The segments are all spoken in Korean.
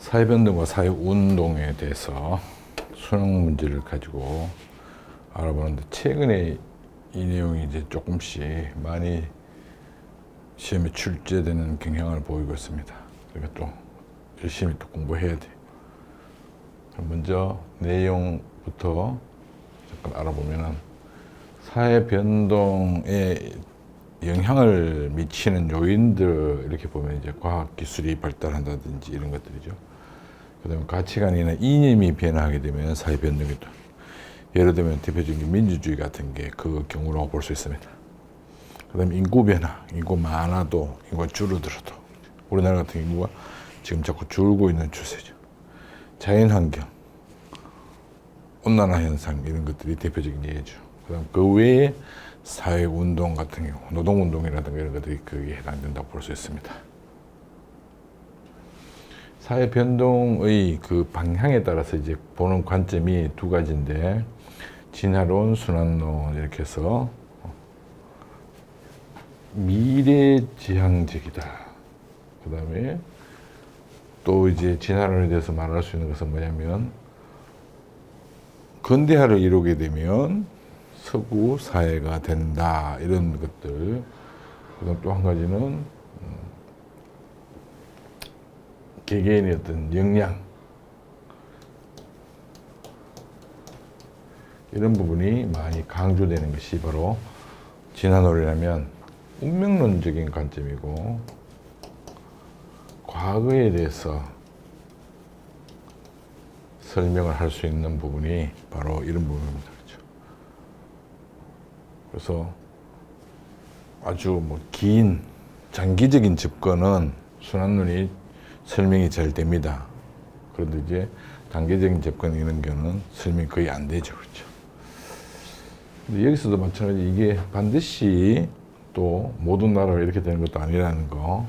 사회변동과 사회운동에 대해서 수능 문제를 가지고 알아보는데, 최근에 이 내용이 이제 조금씩 많이 시험에 출제되는 경향을 보이고 있습니다. 그러니까 또 열심히 또 공부해야 돼. 먼저 내용부터 잠깐 알아보면은, 사회 변동에 영향을 미치는 요인들 이렇게 보면 이제 과학 기술이 발달한다든지 이런 것들이죠. 그다음에 가치관이나 이념이 변화하게 되면 사회 변동이 또, 예를 들면 대표적인 민주주의 같은 게 그 경우라고 볼 수 있습니다. 그다음에 인구 변화, 인구 많아도 인구가 줄어들어도, 우리나라 같은 인구가 지금 자꾸 줄고 있는 추세죠. 자연환경, 온난화 현상 이런 것들이 대표적인 예죠. 그다음 그 외에 사회운동 같은 경우, 노동운동이라든가 이런 것들이 거기에 해당된다고 볼 수 있습니다. 사회 변동의 그 방향에 따라서 이제 보는 관점이 두 가지인데, 진화론, 순환론 이렇게 해서 미래지향적이다. 그 다음에 또 이제 진화론에 대해서 말할 수 있는 것은 뭐냐면, 근대화를 이루게 되면 서구 사회가 된다, 이런 것들. 그다음 또 한 가지는 개개인의 어떤 역량, 이런 부분이 많이 강조되는 것이 바로 진화론이라면 운명론적인 관점이고, 과거에 대해서 설명을 할 수 있는 부분이 바로 이런 부분입니다. 그렇죠? 그래서 아주 뭐 긴 장기적인 접근은 순환론이 설명이 잘 됩니다. 그런데 이제 단계적인 접근 이런 경우는 설명이 거의 안 되죠. 그렇죠? 근데 여기서도 마찬가지, 이게 반드시 또 모든 나라가 이렇게 되는 것도 아니라는 거,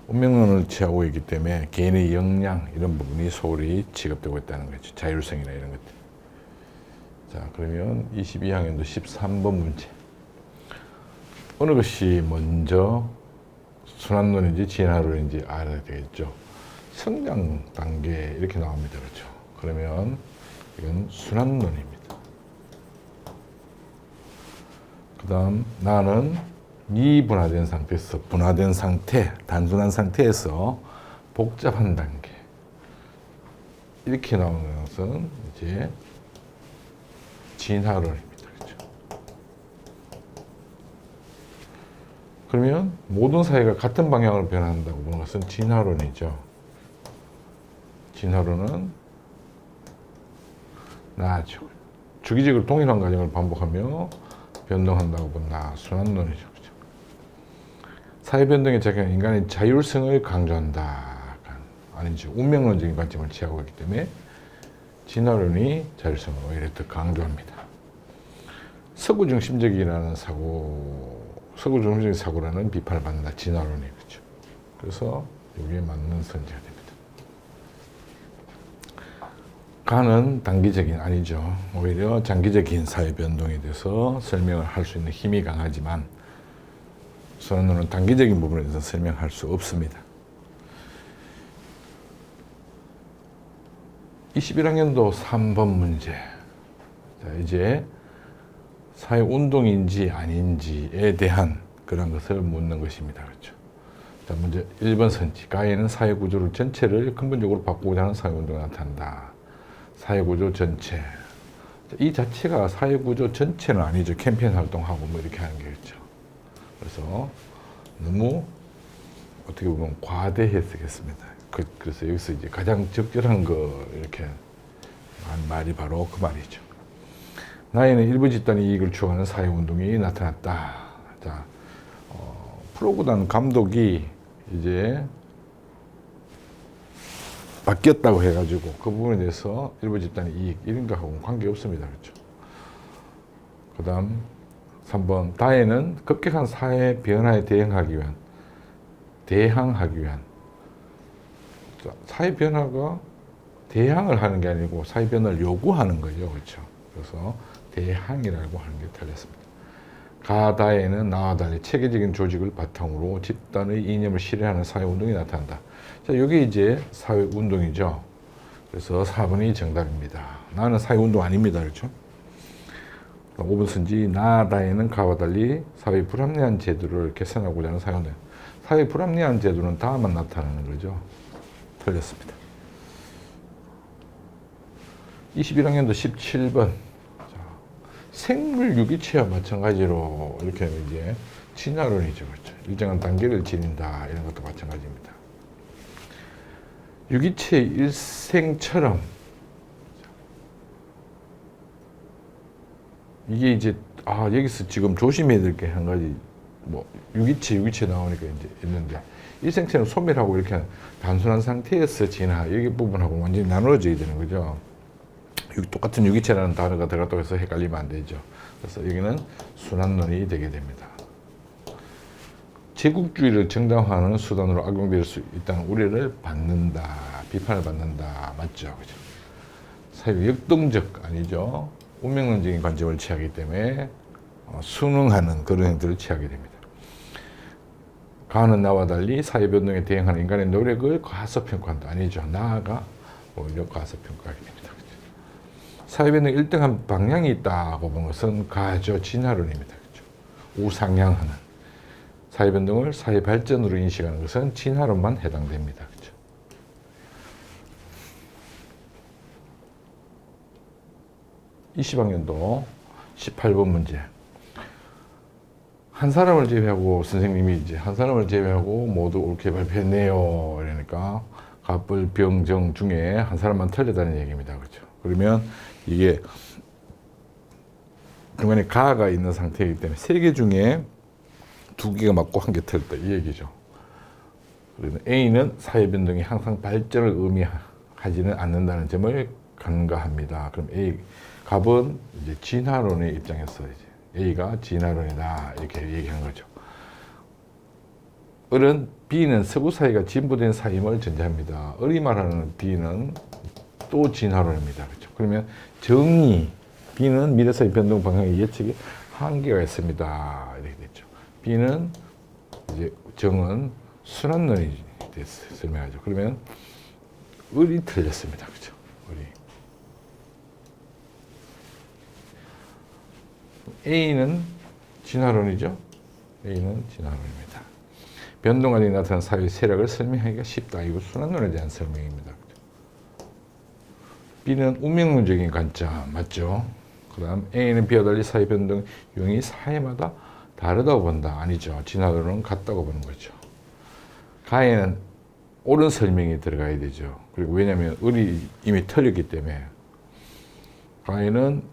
운명론을 취하고 있기 때문에 개인의 역량 이런 부분이 소홀히 취급되고 있다는 거죠. 자율성이나 이런 것들. 자, 그러면 22학년도 13번 문제. 어느 것이 먼저 순환론인지 진화론인지 알아야 되겠죠. 성장 단계 이렇게 나옵니다. 그렇죠? 그러면 이건 순환론입니다. 그 다음, 나는 미분화된 상태에서, 분화된 상태, 단순한 상태에서 복잡한 단계, 이렇게 나오는 것은 이제 진화론입니다. 그렇죠? 그러면 모든 사회가 같은 방향으로 변화한다고 보는 것은 진화론이죠. 진화론은 나아지고 주기적으로 동일한 과정을 반복하며 변동한다고 본다. 순환론이죠. 그렇죠? 사회 변동에 작용한 인간의 자율성을 강조한다. 아니죠. 운명론적인 관점을 취하고 있기 때문에 진화론이 자율성을 오히려 더 강조합니다. 서구 중심적이라는 사고라는 비판을 받는다. 진화론이. 그렇죠. 그래서 여기에 맞는 선지가 됩니다. 가는 단기적인, 아니죠. 오히려 장기적인 사회 변동에 대해서 설명을 할 수 있는 힘이 강하지만, 순환론은 단기적인 부분에 대해서 설명할 수 없습니다. 21학년도 3번 문제. 자, 이제 사회운동인지 아닌지에 대한 그런 것을 묻는 것입니다. 그렇죠? 자, 먼저 1번 선지. 가해는 사회구조를 전체를 근본적으로 바꾸고자 하는 사회운동이 나타난다. 사회구조 전체. 이 자체가 사회구조 전체는 아니죠. 캠페인 활동하고 뭐 이렇게 하는 게겠죠. 그래서 너무 어떻게 보면 과대 해석했습니다. 그래서 여기서 이제 가장 적절한 거 이렇게 한 말이 바로 그 말이죠. 나에는 일부 집단의 이익을 추구하는 사회운동이 나타났다. 자, 프로구단 감독이 이제 바뀌었다고 해가지고 그 부분에 대해서 일부 집단의 이익 이런 거하고는 관계없습니다. 그렇죠? 그 다음 3번, 다해는 급격한 사회 변화에 대항하기 위한 사회 변화가 대항을 하는 게 아니고 사회 변화를 요구하는 거죠. 그렇죠? 그래서 대항이라고 하는 게 틀렸습니다. 가다에는 나와 달리 체계적인 조직을 바탕으로 집단의 이념을 실현하는 사회운동이 나타난다. 자, 여기 이제 사회운동이죠. 그래서 4번이 정답입니다. 나는 사회운동 아닙니다. 그렇죠? 5번 선지, 나다에는 가와 달리 사회 불합리한 제도를 개선하고자 하는 사회운동. 사회 불합리한 제도는 다만 나타나는 거죠. 틀렸습니다. 21학년도 17번. 생물 유기체와 마찬가지로 이렇게 이제 진화론이죠. 그렇죠? 일정한 단계를 지닌다. 이런 것도 마찬가지입니다. 유기체 일생처럼 이게 이제 여기서 지금 조심해야 될 게 한 가지 뭐 유기체 나오니까 이제 있는데 일생처럼 소멸하고 이렇게 단순한 상태에서 진화 여기 부분하고 완전히 나누어져야 되는 거죠. 똑같은 유기체라는 단어가 들어갔다고 해서 헷갈리면 안 되죠. 그래서 여기는 순환론이 되게 됩니다. 제국주의를 정당화하는 수단으로 악용될 수 있다는 우려를 받는다. 비판을 받는다. 맞죠? 그죠? 사회 역동적 아니죠. 운명론적인 관점을 취하기 때문에 순응하는 그런 행동을 취하게 됩니다. 가는 나와 달리 사회변동에 대응하는 인간의 노력을 과소평가한다. 아니죠. 나아가 오히려 과소평가하게 됩니다. 사회변동 1등한 방향이 있다고 본 것은 가죠. 진화론입니다. 그렇죠? 우상향하는 사회변동을 사회 발전으로 인식하는 것은 진화론만 해당됩니다. 그렇죠? (20학년도) 18번 문제. 한 사람을 제외하고 선생님이 이제 한 사람을 제외하고 모두 옳게 발표했네요. 이러니까 갑불, 병, 정 중에 한 사람만 틀렸다는 얘기입니다. 그렇죠? 그러면 이게 중간에 가가 있는 상태이기 때문에 3개 중에 2개가 맞고 1개 틀렸다 이 얘기죠. 그러면 A는 사회변동이 항상 발전을 의미하지는 않는다는 점을 간과합니다. 그럼 A 갑은 이제 진화론의 입장에서 이제 A가 진화론이다 이렇게 얘기한 거죠. 을은 B는 서구 사회가 진보된 사회임을 전제합니다. 을이 말하는 B는 또 진화론입니다. 그렇죠? 그러면 정의 B는 미래사회 변동 방향의 예측에 한계가 있습니다. 이렇게 됐죠. B는 이제 정은 순환론이 됐어요. 설명하죠. 그러면 을이 틀렸습니다. 그렇죠? 을이. A는 진화론이죠. A는 진화론입니다. 변동안이 나타난 사회 세력을 설명하기가 쉽다. 이거 순환론에 대한 설명입니다. B는 운명론적인 관점 맞죠? 그 다음 A는 B와 달리 사회 변동 유형이 사회마다 다르다고 본다. 아니죠. 진화론은 같다고 보는 거죠. 가에는 옳은 설명이 들어가야 되죠. 그리고 왜냐하면 을이 이미 틀렸기 때문에 가에는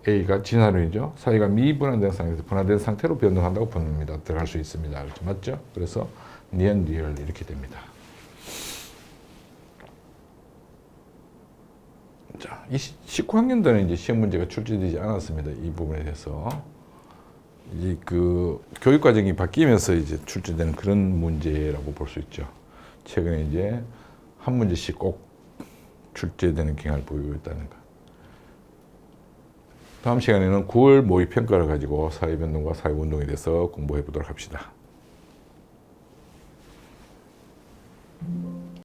A가 진화론이죠. 사회가 미분화된 상태에서 분화된 상태로 변동한다고 봅니다. 들어갈 수 있습니다. 그렇죠? 맞죠? 그래서 니은 리얼 이렇게 됩니다. 자, 19학년도는 이제 시험 문제가 출제되지 않았습니다. 이 부분에 대해서. 이제 그 교육과정이 바뀌면서 이제 출제되는 그런 문제라고 볼 수 있죠. 최근에 이제 한 문제씩 꼭 출제되는 경향을 보이고 있다는 것. 다음 시간에는 9월 모의평가를 가지고 사회변동과 사회운동에 대해서 공부해 보도록 합시다.